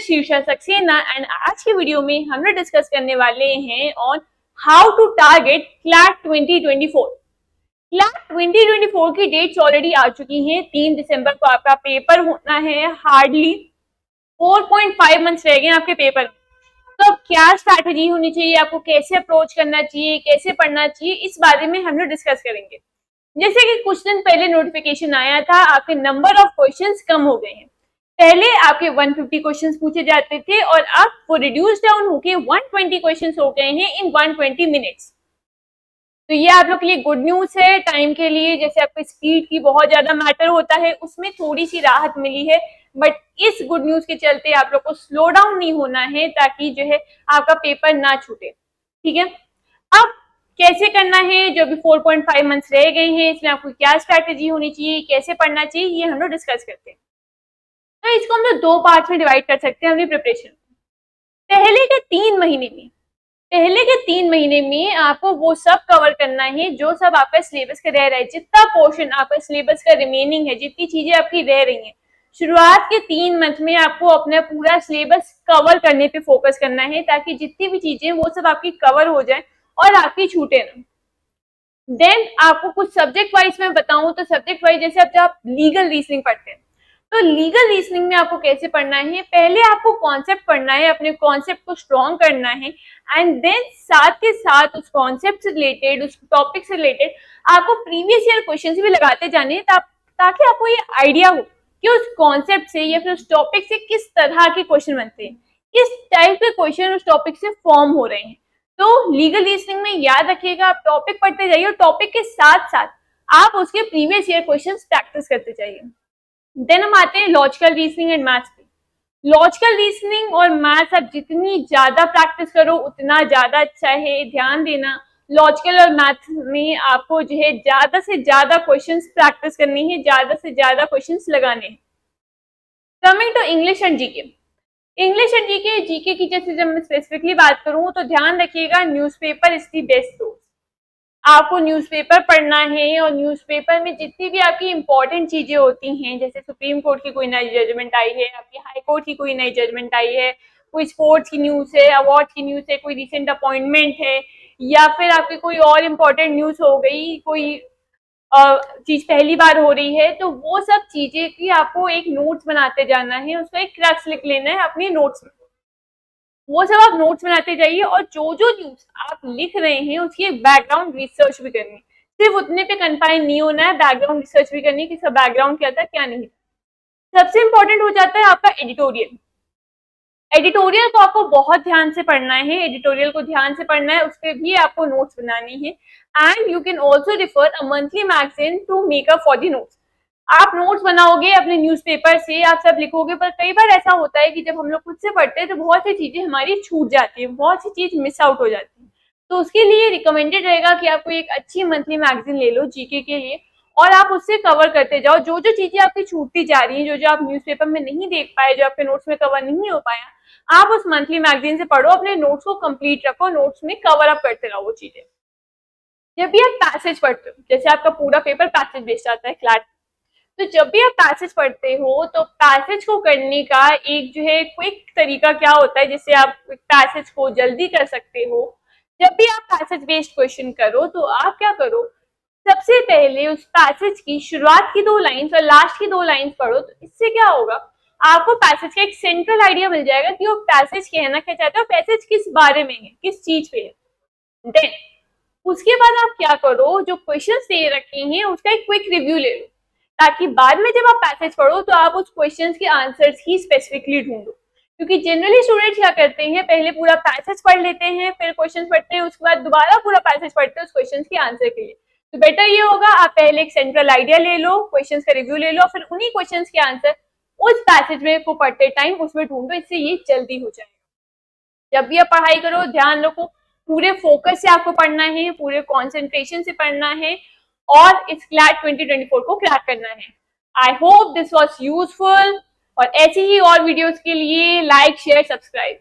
शीर्षा Saxena and आज की video में हम लोग डिस्कस करने वाले हैं on how to target CLAT 2024। CLAT 2024 की डेट्स ऑलरेडी आ चुकी हैं। 3 दिसंबर को आपका पेपर होना है। हार्डली 4.5 मंथ्स रह गए आपके पेपर। तो अब क्या स्ट्रैटेजी होनी चाहिए, आपको कैसे अप्रोच करना चाहिए, कैसे पढ़ना चाहिए, इस बारे में हम लोग डिस्कस करेंगे। जैसे कि कुछ दिन पहले नोटिफिकेशन आया था, आपके नंबर ऑफ क्वेश्चंस कम हो गए हैं। पहले आपके 150 क्वेश्चंस पूछे जाते थे और अब वो रिड्यूस डाउन होके 120 क्वेश्चंस हो गए हैं इन 120 मिनट्स। तो ये आप लोग के लिए गुड न्यूज है टाइम के लिए। जैसे आपको स्पीड की बहुत ज्यादा मैटर होता है, उसमें थोड़ी सी राहत मिली है, बट इस गुड न्यूज के चलते आप लोग को स्लो डाउन नहीं होना है ताकि जो है आपका पेपर ना छूटे। ठीक है, अब कैसे करना है, जो अभी 4.5 मंथ्स रह गए हैं, इसमें आपको क्या स्ट्रैटेजी होनी चाहिए, कैसे पढ़ना चाहिए, ये हम लोग डिस्कस करते हैं। तो इसको हम लोग 2 पार्ट्स में डिवाइड कर सकते हैं अपनी प्रिपरेशन। पहले के 3 महीने में आपको वो सब कवर करना है जो सब आपका सिलेबस का रह रहा है। जितना पोर्शन आपका सिलेबस का रिमेनिंग है, जितनी चीजें आपकी रह रही हैं, शुरुआत के 3 मंथ में आपको अपना पूरा सिलेबस कवर करने पे फोकस करना है ताकि जितनी भी चीजें वो सब आपकी कवर हो जाए और आपकी छूटे ना। देन आपको कुछ सब्जेक्ट वाइज में बताऊं तो सब्जेक्ट वाइज जैसे अब जब आप लीगल रीजनिंग पढ़ते हैं तो लीगल रीजनिंग में आपको कैसे पढ़ना है, पहले आपको कॉन्सेप्ट पढ़ना है, अपने कॉन्सेप्ट को स्ट्रॉन्ग करना है एंड देन साथ के साथ उस कॉन्सेप्ट से रिलेटेड, उस टॉपिक से रिलेटेड आपको प्रीवियस ईयर क्वेश्चन भी लगाते जाने हैं ताकि आपको ये आइडिया हो कि उस कॉन्सेप्ट से या फिर उस टॉपिक से किस तरह के क्वेश्चन बनते हैं, किस टाइप के क्वेश्चन उस टॉपिक से फॉर्म हो रहे हैं। तो लीगल रीजनिंग में याद रखिएगा, आप टॉपिक पढ़ते जाइए और टॉपिक के साथ साथ आप उसके प्रीवियस ईयर क्वेश्चंस प्रैक्टिस करते जाइए। देन हम आते हैं लॉजिकल रीजनिंग एंड मैथ्स पे। लॉजिकल रीजनिंग और मैथ्स आप जितनी ज्यादा प्रैक्टिस करो उतना ज्यादा अच्छा है। ध्यान देना, लॉजिकल और मैथ्स में आपको जो है ज्यादा से ज्यादा क्वेश्चंस प्रैक्टिस करनी है, ज्यादा से ज्यादा क्वेश्चंस लगाने हैं। Coming to English and GK. English and GK की जैसे जब मैं स्पेसिफिकली बात करूं तो ध्यान रखिएगा, newspaper is the best source. आपको न्यूज़पेपर पढ़ना है और न्यूज़पेपर में जितनी भी आपकी इंपॉर्टेंट चीजें होती हैं, जैसे सुप्रीम कोर्ट की कोई नई जजमेंट आई है, आपकी हाई कोर्ट की कोई नई जजमेंट आई है, कोई स्पोर्ट्स की न्यूज है, अवार्ड की न्यूज है, कोई रिसेंट अपॉइंटमेंट है, या फिर आपकी कोई और इम्पोर्टेंट न्यूज हो गई, कोई चीज पहली बार हो रही है, तो वो सब चीजें की आपको एक नोट्स बनाते जाना है, उसका एक क्रक्स लिख लेना है अपने नोट्स में। वो सब आप नोट्स बनाते जाइए और जो जो न्यूज आप लिख रहे हैं उसकी एक बैकग्राउंड रिसर्च भी करनी है। सिर्फ उतने पे कन्फाइन नहीं होना है, बैकग्राउंड रिसर्च भी करनी है कि सब बैकग्राउंड क्या था क्या नहीं था। सबसे इंपॉर्टेंट हो जाता है आपका एडिटोरियल। एडिटोरियल को आपको बहुत ध्यान से पढ़ना है, एडिटोरियल को ध्यान से पढ़ना है, उस पर भी आपको नोट्स बनानी है। And you can also refer a monthly magazine to make up for the notes. आप नोट्स बनाओगे अपने न्यूज़पेपर से, आप सब लिखोगे, पर कई बार ऐसा होता है कि जब हम लोग खुद से पढ़ते हैं तो बहुत सी चीजें हमारी छूट जाती है, बहुत सी चीज मिस आउट हो जाती है। तो उसके लिए रिकमेंडेड रहेगा कि आपको एक अच्छी मंथली मैगजीन ले लो जीके के लिए और आप उससे कवर करते जाओ। जो जो चीजें आपकी छूटती जा रही हैं, जो जो आप न्यूज़पेपर में नहीं देख पाए, जो आपके नोट्स में कवर नहीं हो पाया, आप उस मंथली मैगजीन से पढ़ो, अपने नोट्स को कंप्लीट रखो, नोट्स में कवर अप करते रहो वो चीजें। जब भी आप पैसेज पढ़ते हो, जैसे आपका पूरा पेपर पैसेज बेस्ड आता है क्लैट, तो जब भी आप पैसेज पढ़ते हो तो पैसेज को करने का एक जो है क्विक तरीका क्या होता है जिससे आप पैसेज को जल्दी कर सकते हो। जब भी आप पैसेज बेस्ड क्वेश्चन करो तो आप क्या करो, सबसे पहले उस पैसेज की शुरुआत की 2 लाइन्स और लास्ट की 2 लाइन्स पढ़ो। तो इससे क्या होगा, आपको पैसेज का एक सेंट्रल आइडिया मिल जाएगा कि वो पैसेज कहना क्या चाहता है, पैसेज किस बारे में है, किस चीज पे है। देन उसके बाद आप क्या करो, जो क्वेश्चंस दे रखे हैं उसका एक क्विक रिव्यू ले लो ताकि बाद में जब आप पैसेज पढ़ो तो आप उस क्वेश्चंस के आंसर्स ही स्पेसिफिकली ढूंढो। क्योंकि जनरली स्टूडेंट्स क्या करते हैं, पहले पूरा पैसेज पढ़ लेते हैं, फिर क्वेश्चंस पढ़ते हैं, उसके बाद दोबारा पूरा पैसेज पढ़ते हैं उस क्वेश्चंस के आंसर के लिए। तो बेटर ये होगा आप पहले एक सेंट्रल आइडिया ले लो, क्वेश्चंस का रिव्यू ले लो, फिर उन्हीं क्वेश्चंस के आंसर उस पैसेज में को पढ़ते टाइम उसमें ढूंढो, इससे ये जल्दी हो जाएगा। जब भी आप पढ़ाई करो ध्यान रखो, पूरे फोकस से आपको पढ़ना है, पूरे कॉन्सेंट्रेशन से पढ़ना है और इस क्लैट 2024 को क्रैक करना है। I hope this was useful और ऐसी ही और वीडियोस के लिए लाइक शेयर सब्सक्राइब।